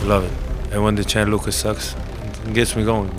Love it. And when the chant Luka sucks, it gets me going.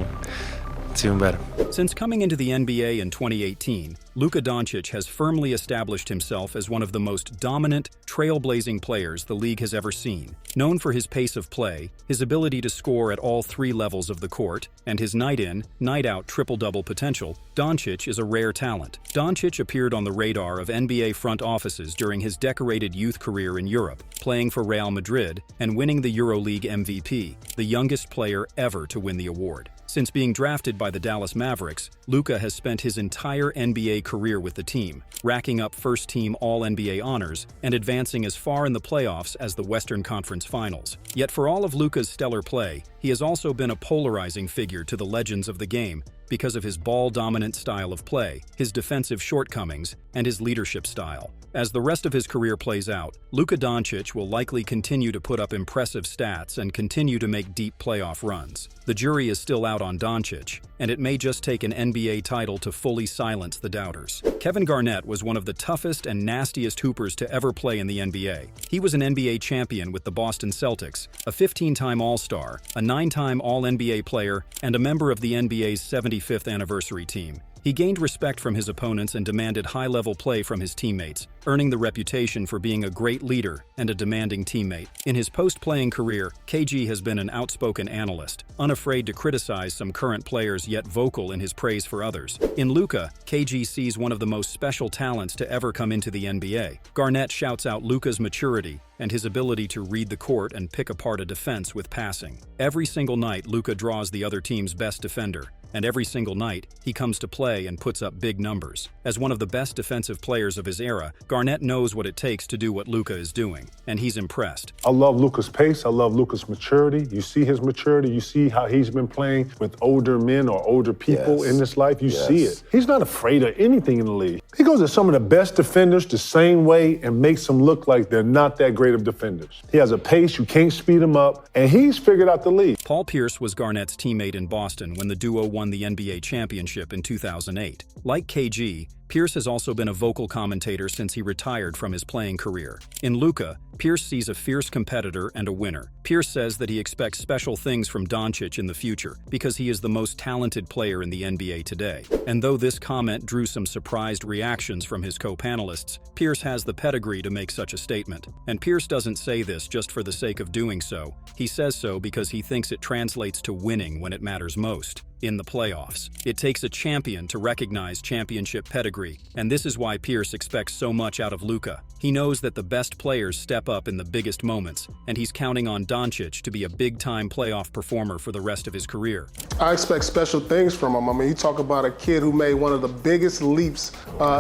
It's even better. Since coming into the NBA in 2018, Luka Doncic has firmly established himself as one of the most dominant, trailblazing players the league has ever seen. Known for his pace of play, his ability to score at all three levels of the court, and his night-in, night-out triple-double potential, Doncic is a rare talent. Doncic appeared on the radar of NBA front offices during his decorated youth career in Europe, playing for Real Madrid and winning the EuroLeague MVP, the youngest player ever to win the award. Since being drafted by the Dallas Mavericks, Luka has spent his entire NBA career with the team, racking up first-team All-NBA honors and advancing as far in the playoffs as the Western Conference Finals. Yet for all of Luka's stellar play, he has also been a polarizing figure to the legends of the game because of his ball-dominant style of play, his defensive shortcomings, and his leadership style. As the rest of his career plays out, Luka Doncic will likely continue to put up impressive stats and continue to make deep playoff runs. The jury is still out on Doncic, and it may just take an NBA title to fully silence the doubters. Kevin Garnett was one of the toughest and nastiest hoopers to ever play in the NBA. He was an NBA champion with the Boston Celtics, a 15-time All-Star, a 9-time All-NBA player, and a member of the NBA's 75th anniversary team. He gained respect from his opponents and demanded high-level play from his teammates, earning the reputation for being a great leader and a demanding teammate. In his post-playing career, KG has been an outspoken analyst, unafraid to criticize some current players yet vocal in his praise for others. In Luka, KG sees one of the most special talents to ever come into the NBA. Garnett shouts out Luka's maturity and his ability to read the court and pick apart a defense with passing. Every single night, Luka draws the other team's best defender, and every single night, he comes to play and puts up big numbers. As one of the best defensive players of his era, Garnett knows what it takes to do what Luka is doing, and he's impressed. I love Luka's pace. I love Luka's maturity. You see his maturity. You see how he's been playing with older men or older people in this life. You see it. He's not afraid of anything in the league. He goes at some of the best defenders the same way and makes them look like they're not that great of defenders. He has a pace, you can't speed him up, and he's figured out the league. Paul Pierce was Garnett's teammate in Boston when the duo won the NBA championship in 2008. Like KG, Pierce has also been a vocal commentator since he retired from his playing career. In Luka, Pierce sees a fierce competitor and a winner. Pierce says that he expects special things from Doncic in the future because he is the most talented player in the NBA today. And though this comment drew some surprised reactions from his co-panelists, Pierce has the pedigree to make such a statement. And Pierce doesn't say this just for the sake of doing so. He says so because he thinks it translates to winning when it matters most. In the playoffs. It takes a champion to recognize championship pedigree, and this is why Pierce expects so much out of Luka. He knows that the best players step up in the biggest moments, and he's counting on Doncic to be a big-time playoff performer for the rest of his career. I expect special things from him. I mean, you talk about a kid who made one of the biggest leaps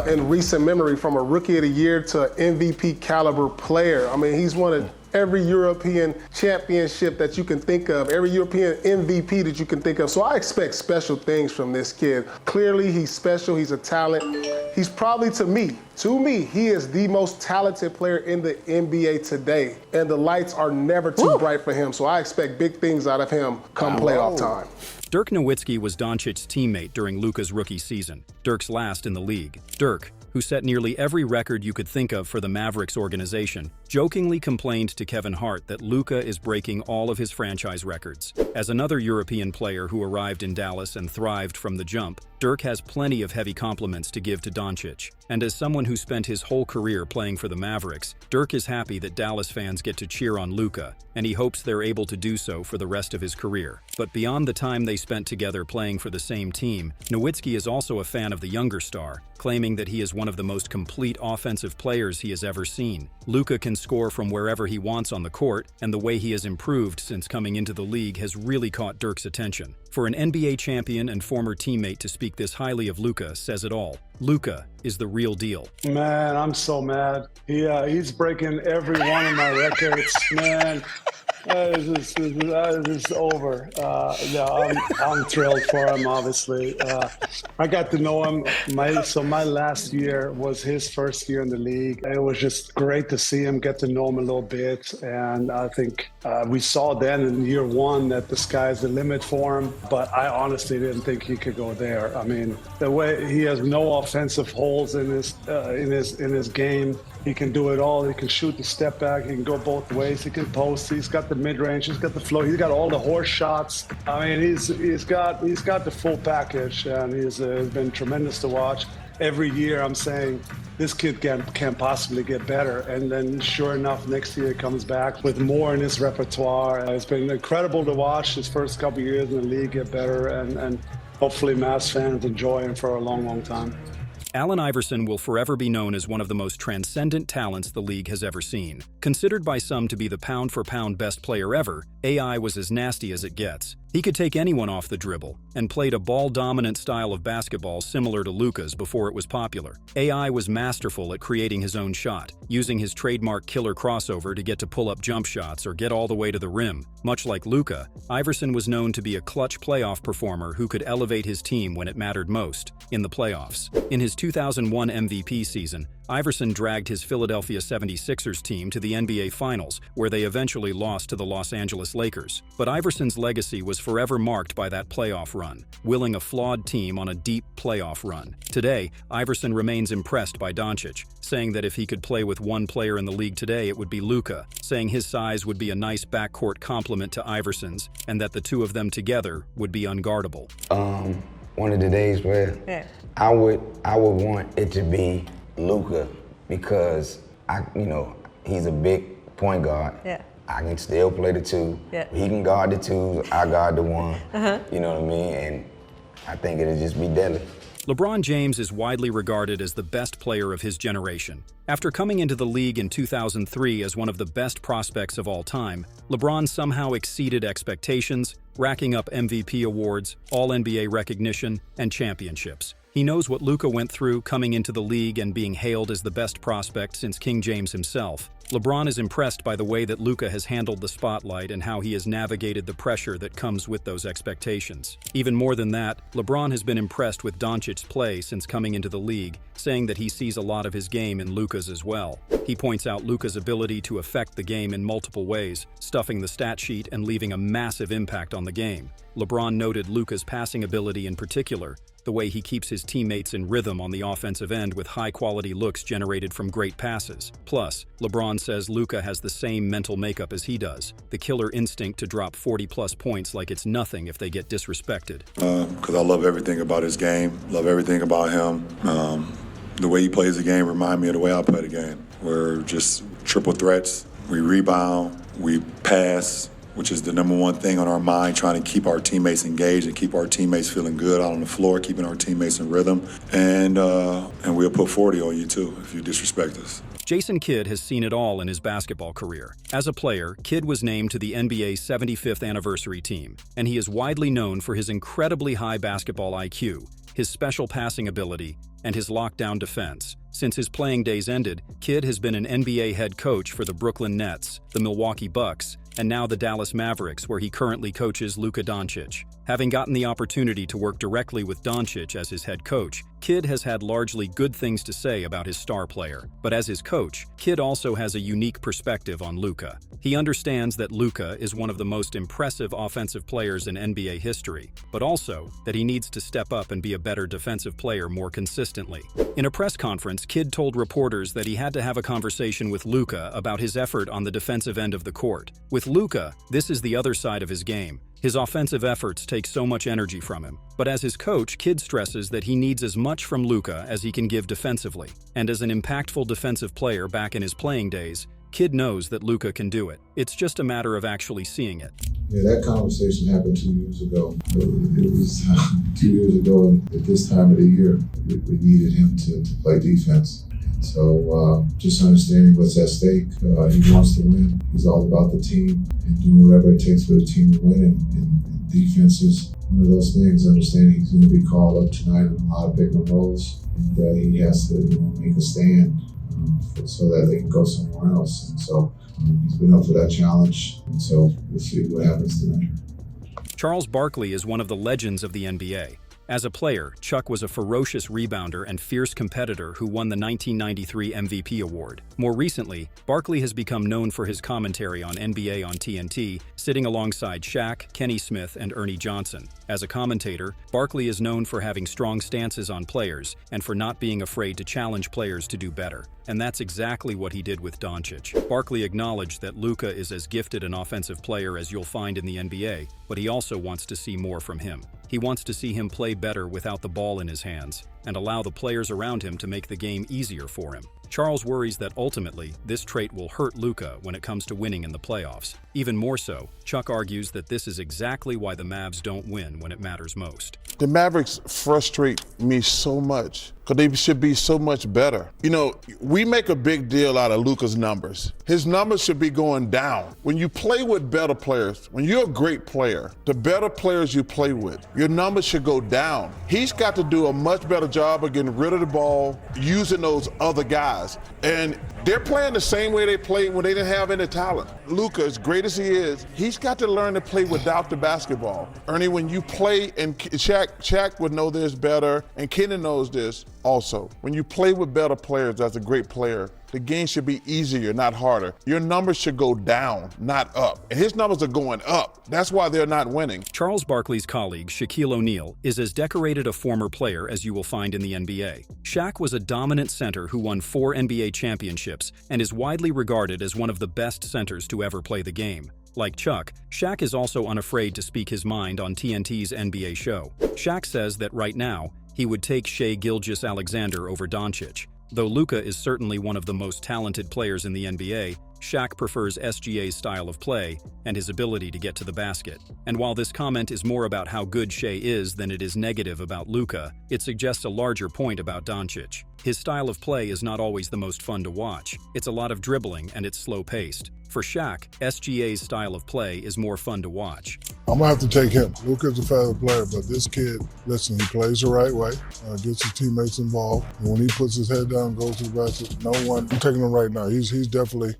in recent memory from a Rookie of the Year to an MVP caliber player. I mean, he's won every European championship that you can think of, every European MVP that you can think of. So I expect special things from this kid. Clearly, he's special, he's a talent. He's probably, to me, he is the most talented player in the NBA today. And the lights are never too bright for him. So I expect big things out of him come playoff time. Dirk Nowitzki was Doncic's teammate during Luka's rookie season, Dirk's last in the league. Dirk, who set nearly every record you could think of for the Mavericks organization, jokingly complained to Kevin Hart that Luka is breaking all of his franchise records. As another European player who arrived in Dallas and thrived from the jump, Dirk has plenty of heavy compliments to give to Doncic. And as someone who spent his whole career playing for the Mavericks, Dirk is happy that Dallas fans get to cheer on Luka, and he hopes they're able to do so for the rest of his career. But beyond the time they spent together playing for the same team, Nowitzki is also a fan of the younger star, claiming that he is one of the most complete offensive players he has ever seen. Luka can score from wherever he wants on the court, and the way he has improved since coming into the league has really caught Dirk's attention. For an NBA champion and former teammate to speak this highly of Luka says it all. Luka is the real deal. Man, I'm so mad. He's breaking every one of my records, man. This is over. I'm thrilled for him, obviously. I got to know him. My last year was his first year in the league. It was just great to see him, get to know him a little bit. And I think we saw then in year one that the sky's the limit for him. But I honestly didn't think he could go there. I mean, the way he has no offensive holes in his game. He can do it all. He can shoot the step back. He can go both ways. He can post. He's got the the mid-range, he's got the flow, he's got all the horse shots. I mean, he's got the full package, and he's been tremendous to watch. Every year I'm saying this kid can't possibly get better, and then sure enough, next year he comes back with more in his repertoire. It's been incredible to watch his first couple of years in the league get better, and hopefully Mavs fans enjoy him for a long, long time. Allen Iverson will forever be known as one of the most transcendent talents the league has ever seen. Considered by some to be the pound-for-pound best player ever, AI was as nasty as it gets. He could take anyone off the dribble, and played a ball-dominant style of basketball similar to Luka's before it was popular. AI was masterful at creating his own shot, using his trademark killer crossover to get to pull-up jump shots or get all the way to the rim. Much like Luka, Iverson was known to be a clutch playoff performer who could elevate his team when it mattered most, in the playoffs. In his 2001 MVP season, Iverson dragged his Philadelphia 76ers team to the NBA Finals, where they eventually lost to the Los Angeles Lakers. But Iverson's legacy was forever marked by that playoff run, willing a flawed team on a deep playoff run. Today, Iverson remains impressed by Doncic, saying that if he could play with one player in the league today, it would be Luka, saying his size would be a nice backcourt complement to Iverson's, and that the two of them together would be unguardable. One of the days where I would want it to be Luka, because he's a big point guard. Yeah. I can still play the two. Yeah. He can guard the two, I guard the one. You know what I mean? And I think it'll just be deadly. LeBron James is widely regarded as the best player of his generation. After coming into the league in 2003 as one of the best prospects of all time, LeBron somehow exceeded expectations, racking up MVP awards, All-NBA recognition, and championships. He knows what Luka went through coming into the league and being hailed as the best prospect since King James himself. LeBron is impressed by the way that Luka has handled the spotlight and how he has navigated the pressure that comes with those expectations. Even more than that, LeBron has been impressed with Doncic's play since coming into the league, saying that he sees a lot of his game in Luka's as well. He points out Luka's ability to affect the game in multiple ways, stuffing the stat sheet and leaving a massive impact on the game. LeBron noted Luka's passing ability in particular, the way he keeps his teammates in rhythm on the offensive end with high-quality looks generated from great passes. Plus, LeBron says Luka has the same mental makeup as he does, the killer instinct to drop 40-plus points like it's nothing if they get disrespected. Because I love everything about his game, love everything about him. The way he plays the game reminds me of the way I play the game. We're just triple threats. We rebound, we pass, which is the number one thing on our mind, trying to keep our teammates engaged and keep our teammates feeling good out on the floor, keeping our teammates in rhythm. And we'll put 40 on you, too, if you disrespect us. Jason Kidd has seen it all in his basketball career. As a player, Kidd was named to the NBA's 75th anniversary team, and he is widely known for his incredibly high basketball IQ, his special passing ability, and his lockdown defense. Since his playing days ended, Kidd has been an NBA head coach for the Brooklyn Nets, the Milwaukee Bucks, and now the Dallas Mavericks, where he currently coaches Luka Doncic. Having gotten the opportunity to work directly with Doncic as his head coach, Kidd has had largely good things to say about his star player. But as his coach, Kidd also has a unique perspective on Luka. He understands that Luka is one of the most impressive offensive players in NBA history, but also that he needs to step up and be a better defensive player more consistently. In a press conference, Kidd told reporters that he had to have a conversation with Luka about his effort on the defensive end of the court. With Luka, this is the other side of his game. His offensive efforts take so much energy from him. But as his coach, Kidd stresses that he needs as much from Luka as he can give defensively. And as an impactful defensive player back in his playing days, Kidd knows that Luka can do it. It's just a matter of actually seeing it. Yeah, that conversation happened 2 years ago. It was 2 years ago at this time of the year. We needed him to play defense. So just understanding what's at stake. He wants to win. He's all about the team and doing whatever it takes for the team to win. And defense is one of those things. Understanding he's going to be called up tonight on a lot of pick and rolls, and he has to make a stand so that they can go somewhere else. And so he's been up for that challenge. And so we'll see what happens tonight. Charles Barkley is one of the legends of the NBA. As a player, Chuck was a ferocious rebounder and fierce competitor who won the 1993 MVP award. More recently, Barkley has become known for his commentary on NBA on TNT, sitting alongside Shaq, Kenny Smith, and Ernie Johnson. As a commentator, Barkley is known for having strong stances on players and for not being afraid to challenge players to do better. And that's exactly what he did with Doncic. Barkley acknowledged that Luka is as gifted an offensive player as you'll find in the NBA, but he also wants to see more from him. He wants to see him play better without the ball in his hands and allow the players around him to make the game easier for him. Charles worries that ultimately, this trait will hurt Luka when it comes to winning in the playoffs. Even more so, Chuck argues that this is exactly why the Mavs don't win when it matters most. The Mavericks frustrate me so much because they should be so much better. You know, we make a big deal out of Luka's numbers. His numbers should be going down. When you play with better players, when you're a great player, the better players you play with, your numbers should go down. He's got to do a much better job of getting rid of the ball, using those other guys. And they're playing the same way they played when they didn't have any talent. Luka, as great as he is, he's got to learn to play without the basketball. Ernie, when you play, and Shaq would know this better, and Kenny knows this also. When you play with better players as a great player, the game should be easier, not harder. Your numbers should go down, not up. And his numbers are going up. That's why they're not winning. Charles Barkley's colleague, Shaquille O'Neal, is as decorated a former player as you will find in the NBA. Shaq was a dominant center who won 4 NBA championships and is widely regarded as one of the best centers to ever play the game. Like Chuck, Shaq is also unafraid to speak his mind on TNT's NBA show. Shaq says that right now, he would take Gilgeous-Alexander over Doncic. Though Luka is certainly one of the most talented players in the NBA, Shaq prefers SGA's style of play and his ability to get to the basket. And while this comment is more about how good Shea is than it is negative about Luka, it suggests a larger point about Doncic. His style of play is not always the most fun to watch. It's a lot of dribbling and it's slow-paced. For Shaq, SGA's style of play is more fun to watch. I'm gonna have to take him. Luka's a fast player, but this kid, listen, he plays the right way, gets his teammates involved, and when he puts his head down and goes to the basket, I'm taking him right now. He's definitely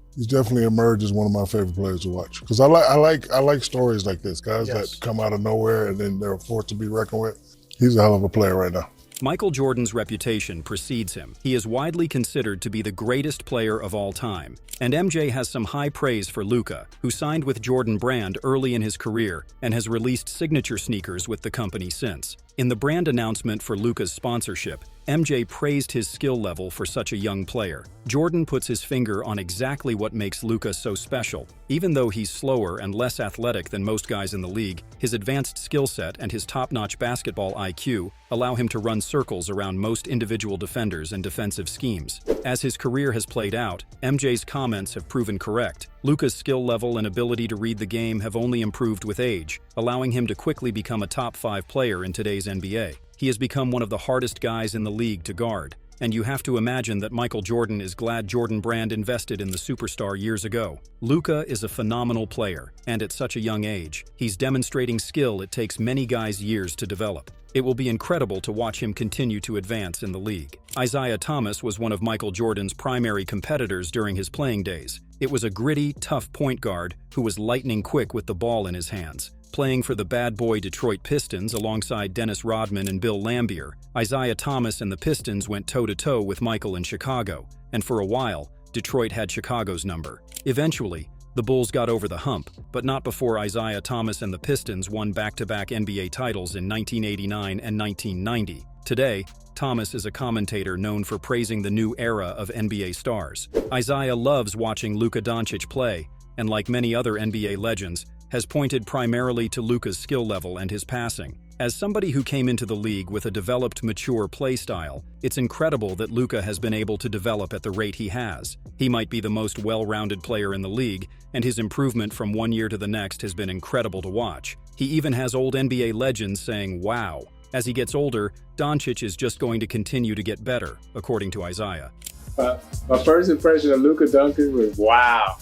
emerged as one of my favorite players to watch. Because I like stories like this, guys that come out of nowhere and then they're forced to be reckoned with. He's a hell of a player right now. Michael Jordan's reputation precedes him. He is widely considered to be the greatest player of all time. And MJ has some high praise for Luka, who signed with Jordan Brand early in his career and has released signature sneakers with the company since. In the brand announcement for Luka's sponsorship, MJ praised his skill level for such a young player. Jordan puts his finger on exactly what makes Luka so special. Even though he's slower and less athletic than most guys in the league, his advanced skill set and his top-notch basketball IQ allow him to run circles around most individual defenders and defensive schemes. As his career has played out, MJ's comments have proven correct. Luka's skill level and ability to read the game have only improved with age, allowing him to quickly become a top 5 player in today's NBA. He has become one of the hardest guys in the league to guard, and you have to imagine that Michael Jordan is glad Jordan Brand invested in the superstar years ago. Luka is a phenomenal player, and at such a young age, he's demonstrating skill it takes many guys years to develop. It will be incredible to watch him continue to advance in the league. Isaiah Thomas was one of Michael Jordan's primary competitors during his playing days. It was a gritty, tough point guard who was lightning quick with the ball in his hands. Playing for the bad boy Detroit Pistons alongside Dennis Rodman and Bill Laimbeer, Isaiah Thomas and the Pistons went toe-to-toe with Michael in Chicago, and for a while, Detroit had Chicago's number. Eventually, the Bulls got over the hump, but not before Isaiah Thomas and the Pistons won back-to-back NBA titles in 1989 and 1990. Today, Thomas is a commentator known for praising the new era of NBA stars. Isaiah loves watching Luka Doncic play, and like many other NBA legends, has pointed primarily to Luka's skill level and his passing. As somebody who came into the league with a developed, mature play style, it's incredible that Luka has been able to develop at the rate he has. He might be the most well-rounded player in the league, and his improvement from one year to the next has been incredible to watch. He even has old NBA legends saying, "Wow." As he gets older, Doncic is just going to continue to get better, according to Isaiah. My first impression of Luka Doncic was, wow.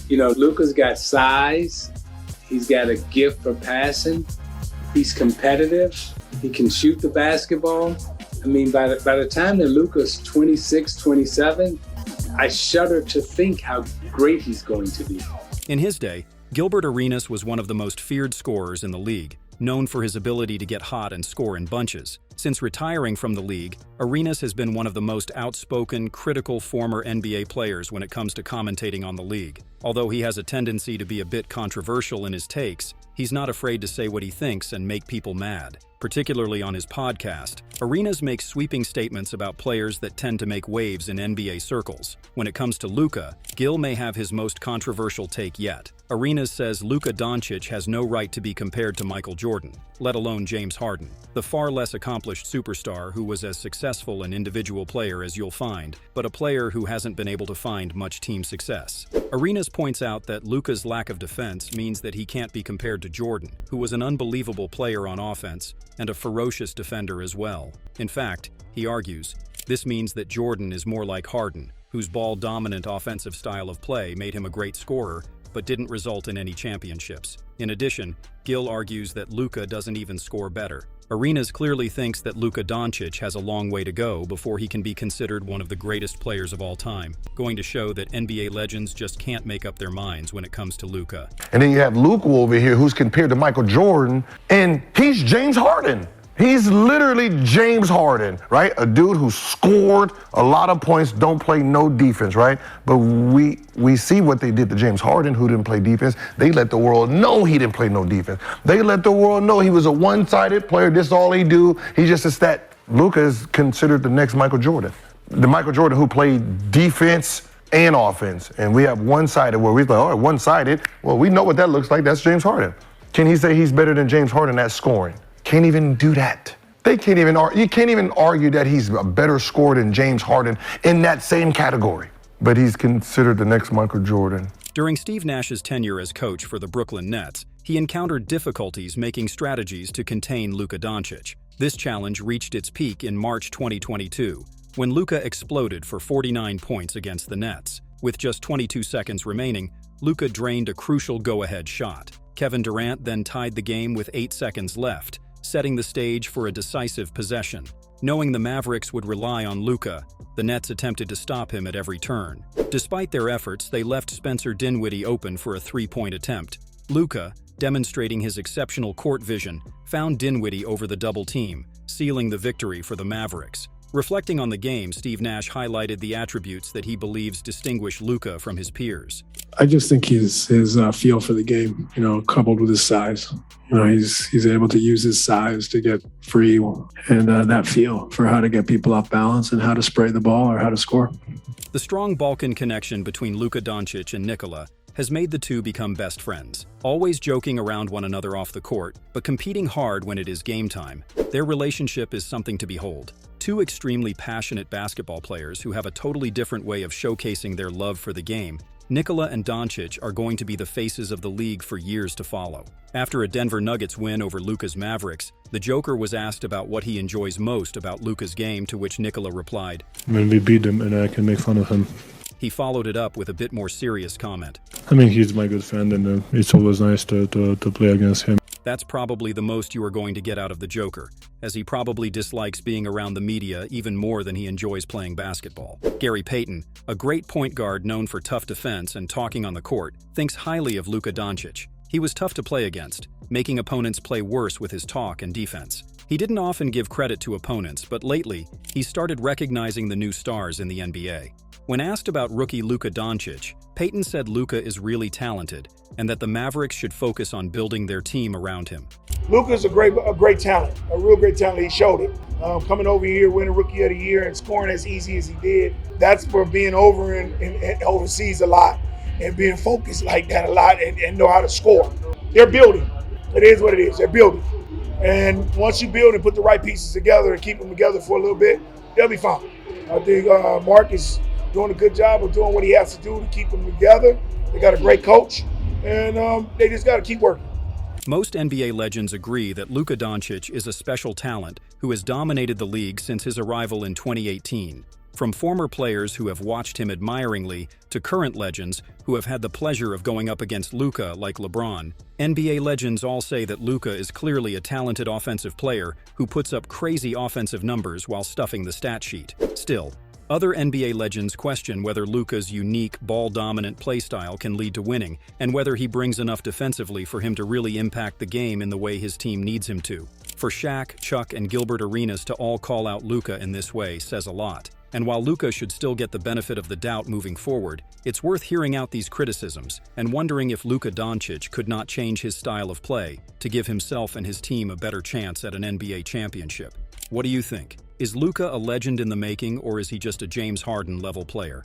You know, Luka's got size, he's got a gift for passing, he's competitive, he can shoot the basketball. I mean, by the time that Luka's 26, 27, I shudder to think how great he's going to be. In his day, Gilbert Arenas was one of the most feared scorers in the league. known for his ability to get hot and score in bunches. Since retiring from the league, Arenas has been one of the most outspoken, critical former NBA players when it comes to commentating on the league. Although he has a tendency to be a bit controversial in his takes, he's not afraid to say what he thinks and make people mad. Particularly on his podcast, Arenas makes sweeping statements about players that tend to make waves in NBA circles. When it comes to Luka, Gil may have his most controversial take yet. Arenas says Luka Doncic has no right to be compared to Michael Jordan, let alone James Harden, the far less accomplished superstar who was as successful an individual player as you'll find, but a player who hasn't been able to find much team success. Arenas points out that Luka's lack of defense means that he can't be compared to Jordan, who was an unbelievable player on offense and a ferocious defender as well. In fact, he argues, this means that Jordan is more like Harden, whose ball-dominant offensive style of play made him a great scorer, but didn't result in any championships. In addition, Gil argues that Luka doesn't even score better. Arenas clearly thinks that Luka Doncic has a long way to go before he can be considered one of the greatest players of all time, going to show that NBA legends just can't make up their minds when it comes to Luka. And then you have Luka over here who's compared to Michael Jordan, and he's James Harden. He's literally James Harden, right? A dude who scored a lot of points, don't play no defense, right? But we see what they did to James Harden, who didn't play defense. They let the world know he didn't play no defense. They let the world know he was a one-sided player. This is all he do. He's just a stat. Luka is considered the next Michael Jordan. The Michael Jordan who played defense and offense. And we have one-sided where we're like, all right, one-sided. Well, we know what that looks like. That's James Harden. Can he say he's better than James Harden at scoring? Can't even do that. They can't even you can't even argue that he's a better scorer than James Harden in that same category. But he's considered the next Michael Jordan. During Steve Nash's tenure as coach for the Brooklyn Nets, he encountered difficulties making strategies to contain Luka Doncic. This challenge reached its peak in March 2022, when Luka exploded for 49 points against the Nets. With just 22 seconds remaining, Luka drained a crucial go-ahead shot. Kevin Durant then tied the game with 8 seconds left, setting the stage for a decisive possession. Knowing the Mavericks would rely on Luka, the Nets attempted to stop him at every turn. Despite their efforts, they left Spencer Dinwiddie open for a three-point attempt. Luka, demonstrating his exceptional court vision, found Dinwiddie over the double team, sealing the victory for the Mavericks. Reflecting on the game, Steve Nash highlighted the attributes that he believes distinguish Luka from his peers. I just think his feel for the game, coupled with his size. He's able to use his size to get free, and that feel for how to get people off balance and how to spray the ball or how to score. The strong Balkan connection between Luka Doncic and Nikola has made the two become best friends, always joking around one another off the court, but competing hard when it is game time. Their relationship is something to behold. Two extremely passionate basketball players who have a totally different way of showcasing their love for the game. Nikola and Doncic are going to be the faces of the league for years to follow. After a Denver Nuggets win over Luka's Mavericks, the Joker was asked about what he enjoys most about Luka's game, to which Nikola replied, When we beat him and I can make fun of him. He followed it up with a bit more serious comment. I mean, he's my good friend, and it's always nice to play against him. That's probably the most you are going to get out of the Joker, as he probably dislikes being around the media even more than he enjoys playing basketball. Gary Payton, a great point guard known for tough defense and talking on the court, thinks highly of Luka Doncic. He was tough to play against, making opponents play worse with his talk and defense. He didn't often give credit to opponents, but lately, he started recognizing the new stars in the NBA. When asked about rookie Luka Doncic, Payton said Luka is really talented and that the Mavericks should focus on building their team around him. Luka's a great talent, a real great talent. He showed it. Coming over here, winning Rookie of the Year and scoring as easy as he did. That's for being over and overseas a lot and being focused like that a lot and know how to score. They're building. It is what it is. They're building. And once you build and put the right pieces together and keep them together for a little bit, they'll be fine. I think Mark is doing a good job of doing what he has to do to keep them together. They got a great coach, and they just got to keep working. Most NBA legends agree that Luka Doncic is a special talent who has dominated the league since his arrival in 2018. From former players who have watched him admiringly to current legends who have had the pleasure of going up against Luka like LeBron, NBA legends all say that Luka is clearly a talented offensive player who puts up crazy offensive numbers while stuffing the stat sheet. Still, Other NBA legends question whether Luka's unique, ball-dominant playstyle can lead to winning, and whether he brings enough defensively for him to really impact the game in the way his team needs him to. For Shaq, Chuck, and Gilbert Arenas to all call out Luka in this way says a lot. And while Luka should still get the benefit of the doubt moving forward, it's worth hearing out these criticisms and wondering if Luka Doncic could not change his style of play to give himself and his team a better chance at an NBA championship. What do you think? Is Luka a legend in the making, or is he just a James Harden-level player?